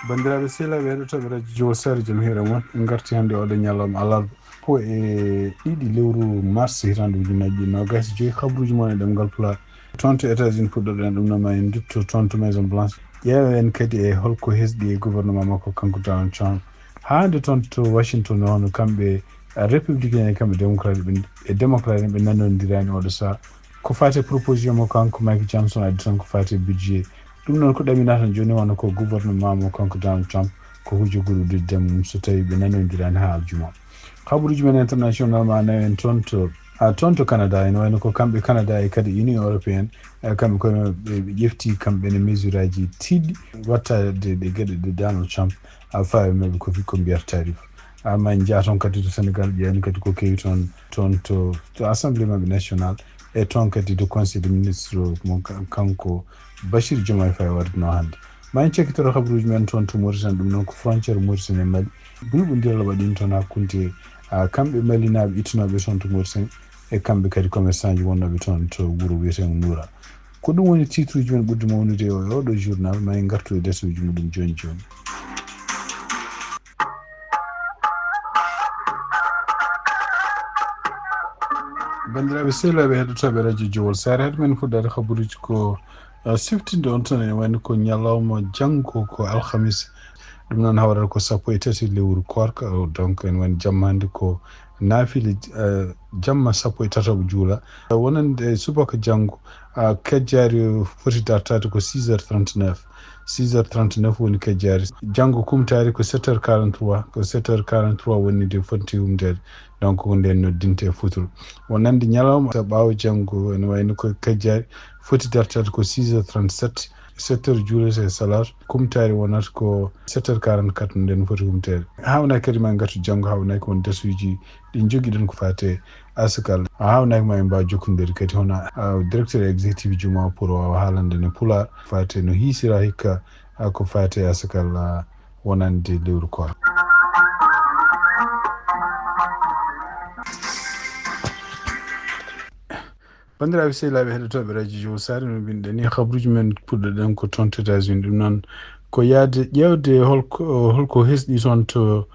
bandiraɓe sehlaɓe heɗotoɓe radio Jowol sare joom hiire moon en garti hannde oɗo ñalawma alarba po e ɗiɗi lewru mars hitande ujunaji ɗiɗi nogas joyi habruji moon e ɗemgal Pulaar toon to États-Unis puɗɗoɗen ɗum noon ma en dutto toon to Maison Blanche ƴeewen kadi e holko hesɗi e gouvernement makko kanko Donald Trump hande toon to Washington hono kamɓe républicain e kamɓe démocrate ɓe nanodirani oɗo saha ko fati proposition mo kanko Mike Johnson addi tan ko fati budget ɗum noon ko ɗaminata joni wona ko gouvernement mo kanko Donald Trump ko hujogol uddirde mum so tawi ɓe nanodirani ha aljuma habaruji men international ma nawen toon to Canada ene wayno ko kamɓe Canada e kadi Union européenne kamɓe koye ɓe ƴefti kamɓene mesure aji tiɗɗi wattade ɗe gueɗe ɗe Donald Trump ha fawi mabɓe ko mbiyata tarif ma en jaa toon kadi to Sénégal ƴewni kadi ko kewi toon to assemblée mabɓe national e toon kadi to conseil des ministre mo kanko Bachir Diomaye Faye wardino hannde ma en cekkitoro habaruji men toon to Mauritanie ɗum noon ko frontiére Mauritanie e Mali bulɓodiral waɗino toon hakkunde kamɓe malinaɓe ittunoɓe toon to Mauritanie e kamɓe kadi commerçant ji wonnoɓe toon to wuuro wiyetego Noura ko ɗum woni titre uji men ɓurdi mawnude o e oɗo journal ma en gartu e desuji muɗum joni joni. bandiraɓe sehlaɓe heɗotoɓe radio Jowol sare heɗo men fuɗɗade habaruji ko siftinde on toon ene wayno ko ñalawma janggo ko alhamis ɗum noon hawrata ko 13 lewru korka donc ene wayno jamma hannde ko naafile jamma 13 juula wonande subaka janggo kejjari foti dartade ko 6h39 woni kejjari janggo kumtari ko 7h43 woni de fonti humdede donc ko nden noddinte futuro wonande ñalawma ɓaawo janggo ene wayno ko kejjari foti dartade ko 6h37 7h juulete salatu kumtari wonata ko 7h44 nden foti kumtede hawnaki kadi ma gatu janggo hawnaki won dasuji ɗi joguiɗen ko fate asakal hawnaki ma en mbawa jokkodiri kadi hono directeur exécutif juma pour wawa haalande ne Pulaar fate no hiisira hikka ko fate asakal wonande lewru ko bandiraɓe sehlaɓe heɗotoɓe radio Jowol sare no mbinoɗen ni habaruji men puɗɗoɗen ko toon to États-Unis ɗum noon ko yaade ƴewde holko hesɗi toon to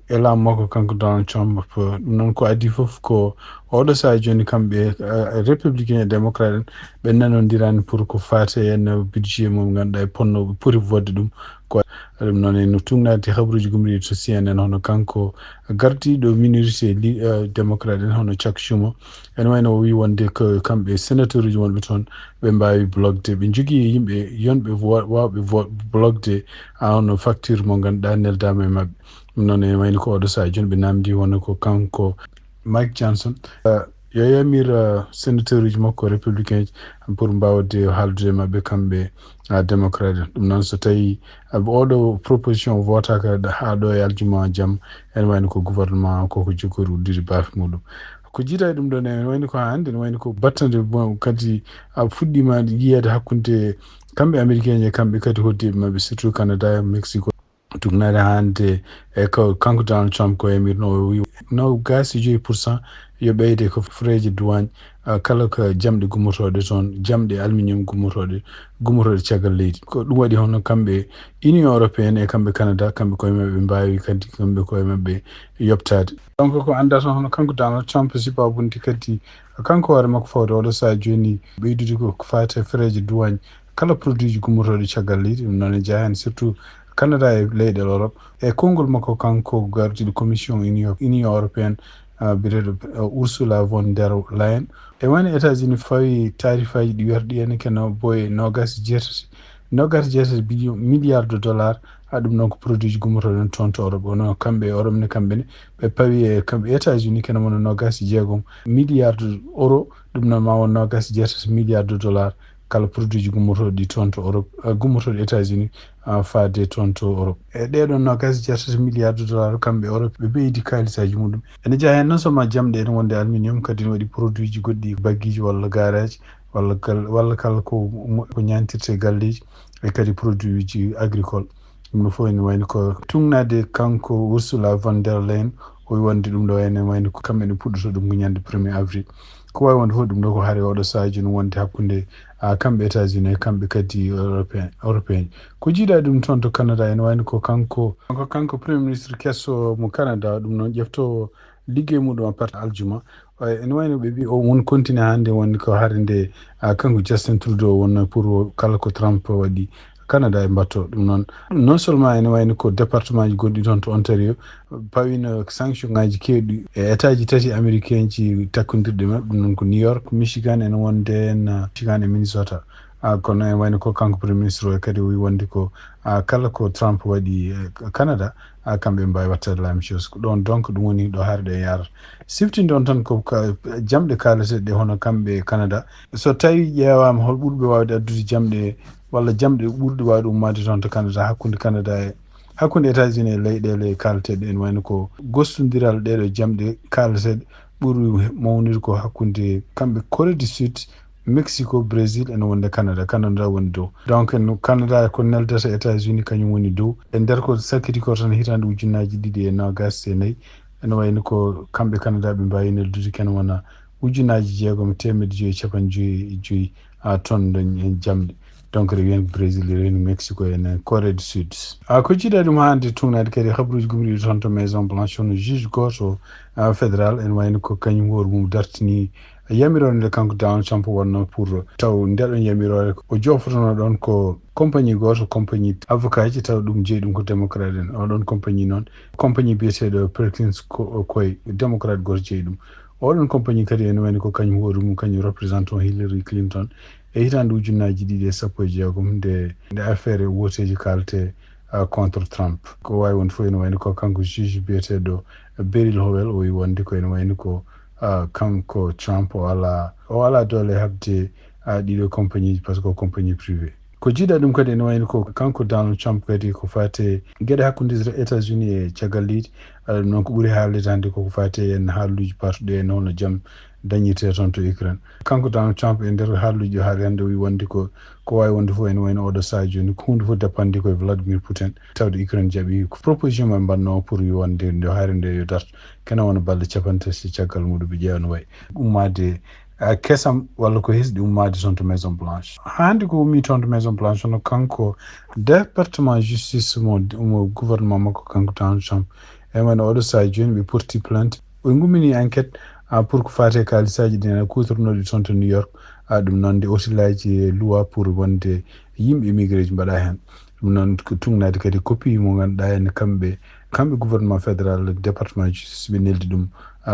e laamu makko kanko Donald Trump ɗum noon ko addi foof ko oɗo saha joni kamɓe républicain et démocrate ɓe nanodirani pour ko fate henno budget mum ganduɗa e ponnoɓe poti vodde ɗum ko ɗum noon en tugnade habaruji gumriɗi to CNN hono kanko gardiɗo minorité démocrate en hono Chuck Schumer ene wayno o wi wonde ko kamɓe sénateur uji wonɓe toon ɓe mbawi blogde ɓe jogui yimɓe yonɓe wawɓe blogde hono facture mo ganduɗa neldama e mabɓe ɗum noon ene wayno ko oɗo saha joni ɓe namdi wonno ko kanko Mike Johnson yo yamir sénateur uji makko républicain ji pour mbawde haaldude mabɓe kamɓe démocrate ɗum noon so tawi oɗo proposition votaka ha ɗo e aljuma jamma ene wayno ko gouvernement koko jogori uddude baafe muɗum ko jiita e ɗum ɗon ene wayno ko hande ene wayno ko battande kadi fuɗɗima yiyede hakkude kamɓe américain je kamɓe kadi hoddiɓe mabɓe surtout Canada e Mexico tugnade hande e kanko Donald Trump ko yamirno o wi no gasi 5% yo ɓeyde ko frais douane kala ko jamɗe gummotoɗe toon jamɗe aluminium gummotoɗe caggal leydi ko ɗum waɗi hono kamɓe Union européenne e kamɓe Canada kamɓe koye mabɓe mbawi kadi kamɓe koye mabɓe yoptade donc ko anda toon hono kanko Donald Trump sibabundi kadi kanko hoore makko fawde oɗo saha joni ɓeydude ko fate frais douane kala produit ji gummotoɗe caggal leydi ɗum noon e jeeya hen surtout Canada e leyɗe Europe e konngol makko kanko gardiɗo commission Union européenne bireɗo Ursula von der Leyen e woni États-Unis fawi tarifaji ɗi wiyata ɗi ene keno boye 27 milliards de dollars ɗum noon ko produit ji gummotoɗen toon to Europe ono kamɓe Europe ne kamɓene ɓe pawi e kamɓe États-Unis kene wona 26 milliards de euro ɗum noon ma won 27 milliards de dollars kala produit ji gummotoɗi toon to Europe gummotoɗi États-Unis faade toon to Europe e ɗeɗon 27 milliards de dollars kamɓe Europe ɓe ɓeydi kalisaji muɗum ene jeeya hen non seulement jamɗe ene wonde aluminium kadi ne waɗi produit ji goɗɗi baguiji walla garage walla kala ko ñantirte e galleji e kadi produit ji agricole ɗum ɗo fof ene wayno ko tugnade kanko Ursula von der Leyen o wi wonde ɗum ɗo ene wayno ko kamɓe ne puɗɗoto ɗum ko ñande 1er avril ko wawi wonde fof ɗum ɗo ko haare oɗo saha joni wonde hakkude kamɓe États-Unis kamɓe kadi européen ko jiiɗa ɗum toon to Canada ene wayno ko kanko premier ministre kesso mo Canada ɗum noon ƴeftowo liggey muɗum a partir aljuma ene wayno ɓe mbi o won continue hannde woni ko haade nde kanko Justin Trudeau wonno pour kala ko Trump waɗi Canada e mbatto ɗum noon non seulement ene wayno ko département ji gonɗi toon to Ontario pawino sanction ngaji kewɗi e état ji tati américain ji takkodirɗe mabɓe ɗum noon ko New York Michigan ene wonde en Michigan e Minnesota kono ene wayno ko kanko premier ministre o kadi o wi wonde ko kala ko Trump waɗi Canada kamɓe mbawi wattade la même chose ko ɗon donc ɗum woni ɗo haare ɗo yarata siftinde on tan ko jamɗe kalateɗe hono kamɓe Canada so tawi ƴeewama hol ɓurɓe wawde addude jamɗe walla jamɗe ɓurɗe wawde ummade toon to Canada hakkunde États-Unis e leyɗele kalateɗe ene wayno ko gostodiral ɗeɗo jamɗe kalateɗe ɓuri mawnude ko hakkunde kamɓe Corée du Sud Mexico Brésil ene wonde Canada woni dow donc Canada ko neldata États-Unis kañum woni dow e nder ko sakkiti ko tan hitande ujunnaji 2024 ene wayno ko kamɓe Canada ɓe mbawi neldude ken wona 6,5 tonnes jamɗe donc re wiyen Brésil rewino Mexico ene Corée du Sud ko jiiɗa ɗum hande tugnade kadi habaruji gumriɗi toon to Maison Blanche hono juge goto fédéral ene wayno ko kañum hoore mum dartini yamirore nde kanko Donald Trump wonno pour taw ndeɗon yamirore o jofotono ɗon ko compagnie goto compagnie avocat ji taw ɗum jeeyi ɗum ko démocrate en oɗon compagnie noon compagnie biyeteɗo Perkins koye démocrate goto jeeyi ɗum oɗon compagnie kadi ene wayno ko kañum hoore mum kañum représente on Hillary Clinton e hitande ujunnaji 2016 nde affaire woteji kalate contre Trump ko wawi wonde fof ene wayno ko kanko juge biyeteɗo Beryl Howell o wi wonde ko ene wayno ko kanko Trump o ala dole habde ɗiɗo compagnie ji par ce que ko compagnie privé ko jiiɗa ɗum kadi ene wayno ko kanko Donald Trump kadi ko fate gueɗe hakkude États-Unis e caggal leydi ɗum noon ko ɓuuri haalede hannde koko fate en haaluji partuɗe en hono jaam dañirte toon to Ukraine kanko Donald Trump e nder haaluji o haali hannde o wi wonde ko wawi wonde fof ene wayno oɗo saaha joni hunde fof dépende koye Vladimir Putin tawde Ukraine jaaɓi proposition ma mbanno pour wonde nde haare nde yo darto kene wona balɗe capantati caggal muɗum ɓe ƴeewa no wayi ummade kesam walla ko hesɗi ummade toon to Maison Blanche hande ko ummi toon to Maison Blanche hono kanko département justice mo gouvernement makko kanko Donald Trump e wayno oɗo saaha joni ɓe porti plainte ɓe gummini enquête pour ko fate kalisaji ɗi ene kutornoɗi toon to New York ɗum noon nde otilaji loi pour wonde yimɓe immigré ji mbaɗa hen ɗum noon ko tugnade kadi copie mo ganduɗa ene kamɓe gouvernement fédéral département justice ɓe neldi ɗum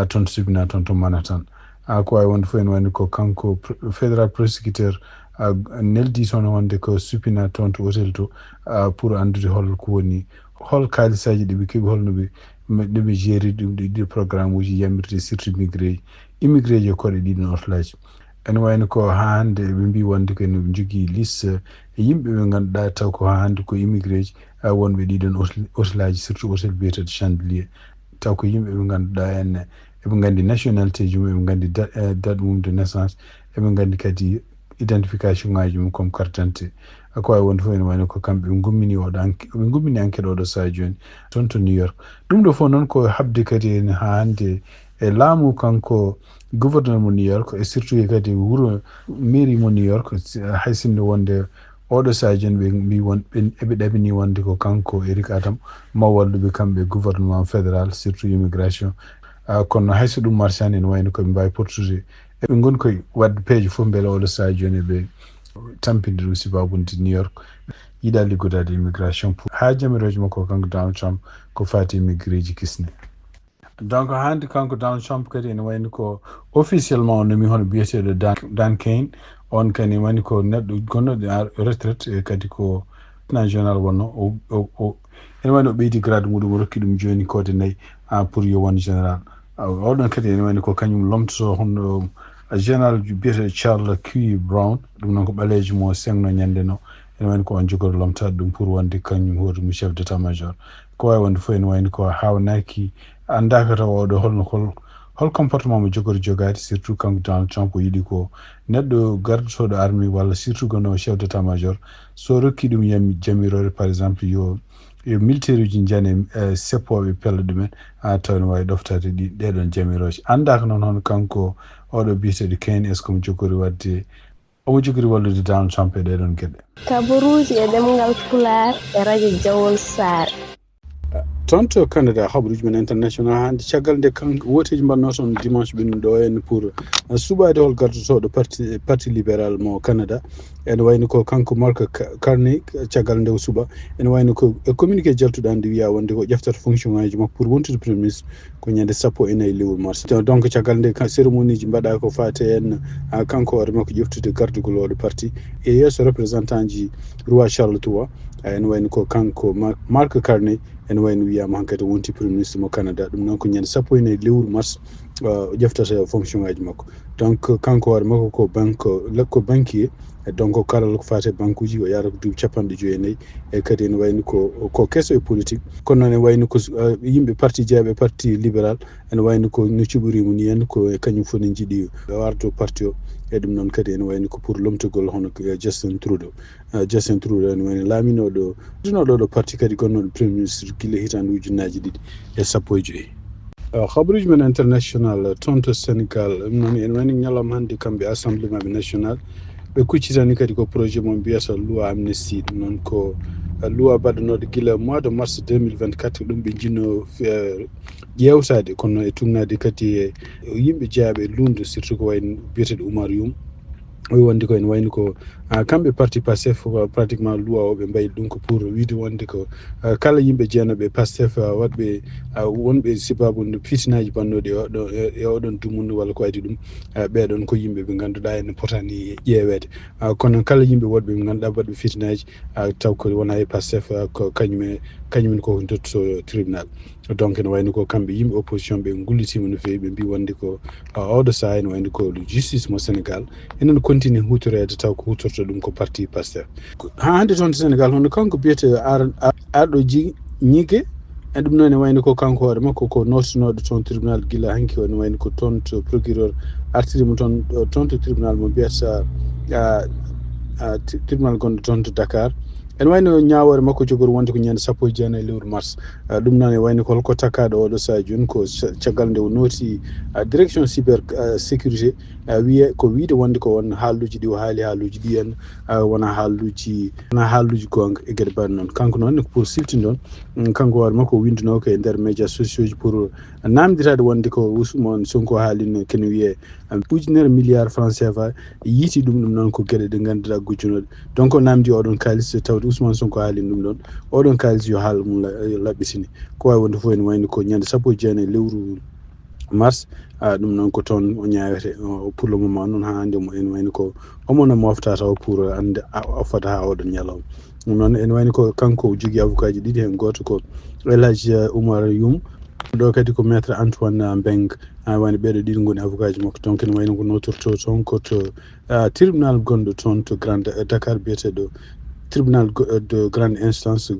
toon to tribunal toon to Manhattan ko wawi wonde fof ene wayno ko kanko fédéral prosécuteur neldi toon wonde ko supina toon to hôtel to pour andude holko woni hol kalisaji ɗi ɓe keeɓi holno ɓe géri ɗum ɗi programme uji yamirde surtout immigré ji koɗe ɗiɗon ortolaji ene wayno ko ha hande ɓe mbi wonde ko ene jogui liste yimɓe ɓe ganduɗa taw ko ha hande ko immigré ji wonɓe ɗiɗon hôtelaji surtout hôtel biyeteɗo Chandelier taw ko yimɓe ɓe ganduɗa enne eɓe gandi nationalité ji mum eɓe gandi date mum de naissance eɓe gandi kadi identification ngaji mum comme carte d'identité ko wawi wonde fof ene wayno ko kamɓe ɓe gummini enquête oɗo saaha joni toon to New York ɗum ɗo fof noon ko habde kadi en ha hande e laamu kanko gouverneur mo New York e surtout kadi wuuro mairie mo New York hay sinno wonde oɗo saaha joni ɓe mbi eɓe ɗaɓini wonde ko kanko Eric Adam ma walluɓe kamɓe gouvernement fédéral surtout immigration kono hayso ɗum marchani ene wayno koɓe mbawi portude eɓe goni koye wadde peeje fof beele oɗo saaha joni ɓe tampinde ɗum sibabunde New York yiɗa liggodade immigration pour ha jamiroje makko kanko Donald Trump ko fati immigré ji kisne donc hande kanko Donald Trump kadi ene wayno ko officiellement o nomi hono biyeteɗo Dan Kane on kani wani ko neɗɗo gonnoɗo retraite e kadi ko national wonno ene wayno o ɓeydi grade muɗum o rokki ɗum joni kode 4 pour yo won général oɗon kadi ene wayno ko kañum lomtoto hono général biyeteɗo Charles Q Brown ɗum noon ko ɓalejo mo sengno ñande no ene wayno ko on jogoto lomtade ɗum pour wonde kañum hoore mum chef d'état major ko wawi wonde fof ene wayno ko hawnaki andaka taw oɗo hol comportement mo jogade surtout kanko Donald Trump o yiɗi ko neɗɗo gardotoɗo armée walla surtout gonno chef d'état major so rokki ɗum jamirore par exemple yo militaire uji jane seppoɓe pella ɗumen taw ne wawi ɗoftade ɗeɗon jamiroje andaka noon hono kanko oɗo biyeteɗo Kane est ce que mo jogori wadde omo jogori wallude Donald Trump e ɗeɗon geɗe. Kabaruji e ɗemngal Pulaar e radio Jawol Saare. Toon to Canada habaruji men international hannde caggal nde kanko woteji mbanno toon dimanche ɓennuɗo ɗo henna pour suɓade hol gardotoɗo parti libéral mo Canada ene wayno ko kanko Mark Carney caggal nde o suɓa ene wayno ko communiqué jaltuɗo hannde wiya wonde ko ƴeftata fonction ngaji makko pour wontude premier ministre ko ñande 14 lewru mars donc caggal nde cérémonie ji mbaɗa ko fate en kanko hoore makko ƴeftude gardugol oɗo parti e yesso représentant ji roi Charles III ene wayno ko kanko Mark Carney ene wayno wiyama hankkadi wonti premier ministre mo Canada ɗum noon ko ñande 14 lewru mars ƴeftata fonction ngaji makko donc kanko hoore makko ko banquier donc kala ko fate banque uji o yarata ko duuɓi 50 e kadi ene wayno ko kesso e politique kono noon ene wayno ko yimɓe parti jeeɓe parti libéral ene wayno ko no cuɓorimo ni henna ko kañum fof ne jiiɗi wardo parti o e ɗum noon kadi ene wayno ko pour lomtogol hono Justin Trudeau ene wayno laaminoɗo ɗo parti kadi gonnoɗo premier ministre guila hitande ujunnaji 2015 habaruji men international toon to Sénégal ɗum noon ene wayno ñalawma hannde kamɓe assemblée maɓɓe national ɓe kuccitani kadi ko projet mon mbiyata loi amnesty ɗum noon ko loi baɗanoɗo gila mois de mars 2024 ɗum ɓe jinno ƴewtade kono e tugnade kadi e yimɓe jeeyaɓe lundu surtout ko wayno biyeteɗo Oumar Youm o wonde ko ene wayno ko kamɓe parti Pastef pratiquement loi o ɓe mbayi ɗum ko pour wiide wonde ko kala yimɓe jeenoɓe Pastef waɗɓe wonɓe sibabu fitinaji bannoɗi e oɗon dumundu walla ko adi ɗum ɓeɗon ko yimɓe ɓe ganduɗa ene potani ƴeewede kono kala yimɓe wonɓe ɓe ganduɗa waɗɓe fitinaji taw ko wona e Pastef ko kañumen koko dotto tribunal donc ene wayno ko kamɓe yimɓe opposition ɓe gullitima no fewi ɓe mbi wonde ko oɗo saaha ene wayno ko justice mo Sénégal enen continue hutorede taw ko hutorto ɗum ko parti Pastef ha hande toon to Sénégal hono kanko biyete arɗo ñiggue e ɗum noon ene wayno ko kanko hoore makko ko notanoɗo toon tribunal guila hanki o ene wayno ko toon to procureur artirimo toon to tribunal mo mbiyata tribunal gonɗo toon to Dakar ene wayno ñawore makko jogori wonde ko ñande 19 lewru mars ɗum noon e wayno ko holko takkaɗo oɗo saha joni ko caggal nde o nooti direction cyber sécurité wiye ko wiide wonde ko won haalluji ɗi o haali haalluji ɗi en wona haalluji gonga e gueɗe mbaɗe noon kanko noon ko pour siftinde on kanko hoore makko o winduno ko e nder médias sociaux ji pour namdirade wonde ko Ousmane Sonko haalino kene wiye ujunere milliard franc CFA yiiti ɗum noon ko gueɗe ɗe ganduɗa gujjunoɗe donc o namdi oɗon kalis tawde Ousmane Sonko haalino ɗum ɗon oɗon kalis yo haal mum laɓɓitini ko wawi wonde fof ene wayno ko ñande 19 lewru mars ɗum noon ko toon o ñawete pour le moment noon ha hande ene wayno ko omono mofta taw pour ande fota ha oɗon ñalawma ɗum noon ene wayno ko kanko jogui avocat ji ɗiɗi hen goto ko El Hadji Oumar Youm ɗo kadi ko maître Antoine Beng wayno ɓeɗo ɗiɗi goni avocat ji makko donc ene wayno ko notorto toon koto tribunal gonɗo toon to Dakar biyeteɗo tribunal de grande instance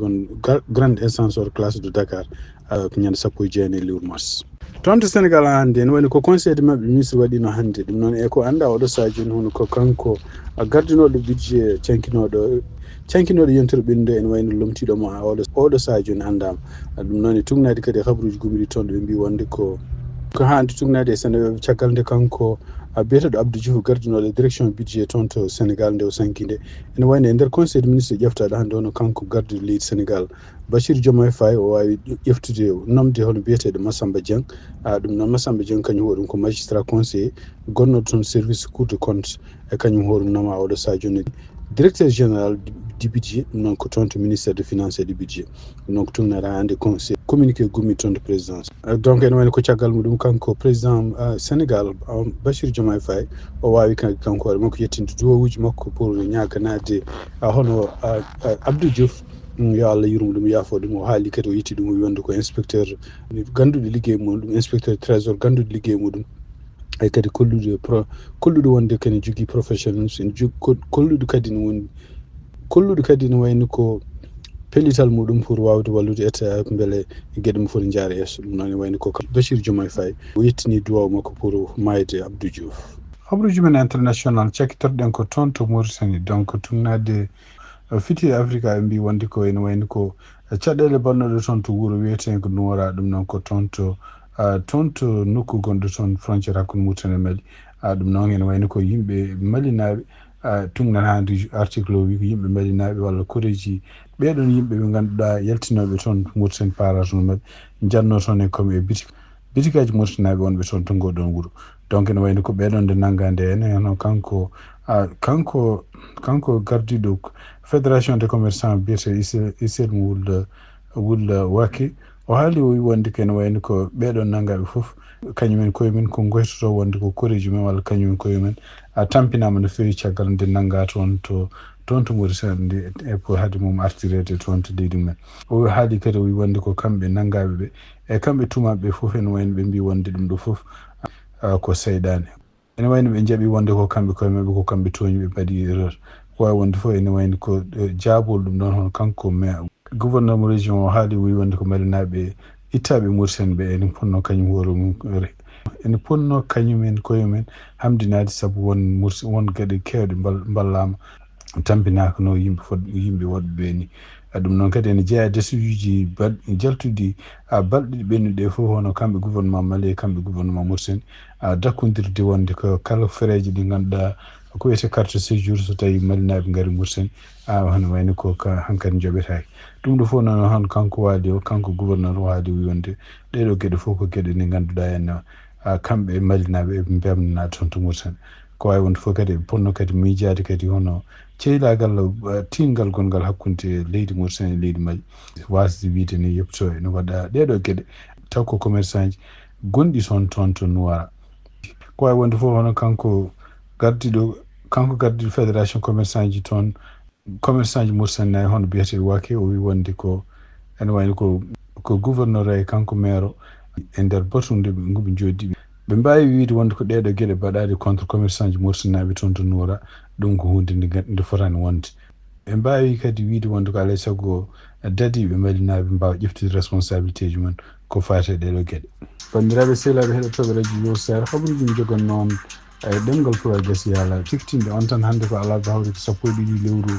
grande instance hors classe de Dakar ko ñande 19 lewru mars toon to Sénégal hannde ene wayno ko conseil de maɓɓe ministre waɗino hannde ɗum noon e ko annda oɗo saha joni hono ko kanko gardinoɗo budget cankinoɗo yontere ɓennude ene wayno lomtiɗomo oɗo saha joni anndama ɗum noon e tugnade kadi e habaruji gumiri toon ɓe mbi wonde ko hande tugnade e Sénégal caggal nde kanko biyeteɗo Abdou Diouf gardinoɗo direction budget toon to Sénégal nde o sanki nde ene wayno e nder conseil de ministre ƴeftaɗo hannde hono kanko garduɗo leydi Sénégal Bassirou Diomaye Faye o wawi ƴeftude nomde hono biyeteɗo Massamba Dieng ɗum noon Massamba Dieng kañum hoɗum ko magistrat conseiller gonnoɗo toon service cour de compte e kañum hoɗum nama oɗo saha joni directeur général du budget ɗum noon ko toon to ministère de finance et du budget ɗum noon ko tugnade hande conseil communiqué gummi toon to présidence donc ene wayno ko caggal muɗum kanko président Sénégal Bassirou Diomaye Faye o wawi kanko hoore makko yettinde duwawuji makko pour ñaganade hono Abdou Diouf yo Allah yurmo ɗum yaafo ɗum o haali kadi o yetti ɗum o wonde ko inspecteur ganduɗo ligguey muɗum ɗum inspecteur trésor ganduɗo ligguey muɗum e kadi kolluɗo wonde kene jogui professionnalisme kolluɗo kadi ne wayno ko pellital muɗum pour wawde wallude etta beele gueɗe mum foti jaara yesso ɗum noon ne wayno ko Bassirou Diomaye Faye o yettini duwaw makko pour mayde Abdou Diouf habaruji men international cakkitorɗen ko toon to Mauritanie donc tugnade fiti Afrique ɓe mbi wonde ko ene wayno ko caɗele bannoɗe toon to wuuro wiyeten ko Noora ɗum noon ko toon to nokku gonɗo toon frontiére hakkude Mauritanie e Mali ɗum noon ene wayno ko yimɓe malinaɓe tungnan handi article o wi ko yimɓe mbalinaɓe walla koreji ɓeɗon yimɓe ɓe ganduɗa yaltinoɓe toon Mauritanie parage no mbaɗi janno toon e comme e bitikaji Mauritanaɓe wonɓe toon to ngoɗon wuuro donc ne wayno ko ɓeɗon nde nanggande ene hono kanko gardiɗo fédération des commerçants biyete Issel mo wulla Waké o haali o wi wonde kene wayno ko ɓeɗon nanggaɓe foof kañumen koyemen ko goytoto wonde ko koreji men walla kañumen koyemen tampinama no fewi caggal nde nangga toon to Mauritanie nde e pour haade mum artirede toon to leydi men o haali kadi o wi wonde ko kamɓe nanggaɓe ɓe e kamɓe tumaɓe foof ene wayno ɓe mbi wonde ɗum ɗo foof ko seyɗade ene wayno ɓe jaaɓi wonde ko kamɓe koye mabɓe ko kamɓe tooñi ɓe mbaɗi erreur ko wawi wonde fof ene wayno ko jaabol ɗum ɗon hono kanko maire gouverneur mo région o haali wi wonde ko malinaɓe ittaɓe Mauritanie ɓe ene ponno kañum hoore mum ene ponno kañumen koyemen hamdinade saabu won gueɗe kewɗe ballama tampinaka no yimɓe woɗɓe ɓe ni ɗum noon kadi ene jeeya décision jaltuɗi balɗe ɓennuɗe fof hono kamɓe gouvernement Mali e kamɓe gouvernement Mauritanie dakkodirde wonde ko kala fereji ɗi ganduɗa ko wiyete carte séjour so tawi malinaɓe gaari Mauritanie hono wayno ko hankkadi joɓetake ɗum ɗo fof noon hon kanko waali o kanko gouverneur o haali wi wonde ɗeɗo gueɗe fof ko gueɗe ɗe ganduɗa henna kamɓe malinaɓe eɓe bemnana toon to Mauritanie ko wawi wonde fof kadi ɓe ponno kadi miijade kadi hono ceylagal tingal gongal hakkude leydi Mauritanie e leydi Mali wasde wiide ne yebto ene waɗa ɗeɗo gueɗe taw ko commerçant ji gonɗi toon to Nouara ko wawi wonde fof hono kanko gardiɗo fédération commerçant ji toon commerçant ji Mauritanie hono biyete Waké o wi wonde ko ene wayno ko gouverneur e kanko maire o e nder batunde ɓe jooɗi ɓe mbawi wiide wonde ko ɗeɗo gueɗe mbaɗaɗe contre commerçant ji Mauritanaɓe toon to Nouara ɗum ko hunde nde fotani wonde ɓe mbawi kadi wiide wonde ko alay saago dadiɓe malinaɓe mbawa ƴeftude responsabilité ji mumen ko fate ɗeɗo gueɗe bandiraɓe sehilaɓe heɗotoɓe radio yo sar habaruji mi jogon noon e ɗemgal Pulaar gasi yaala ciktinde on tan hannde ko alaɓe hawri ko 12 lewru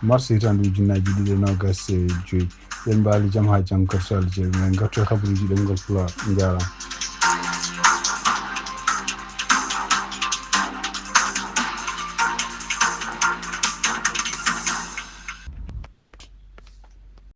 mars hitande ujunnaji 2025 yen mbaali jaam ha janggo so Allah jaaɓi men gatto e habaruji ɗemgal Pulaar jarama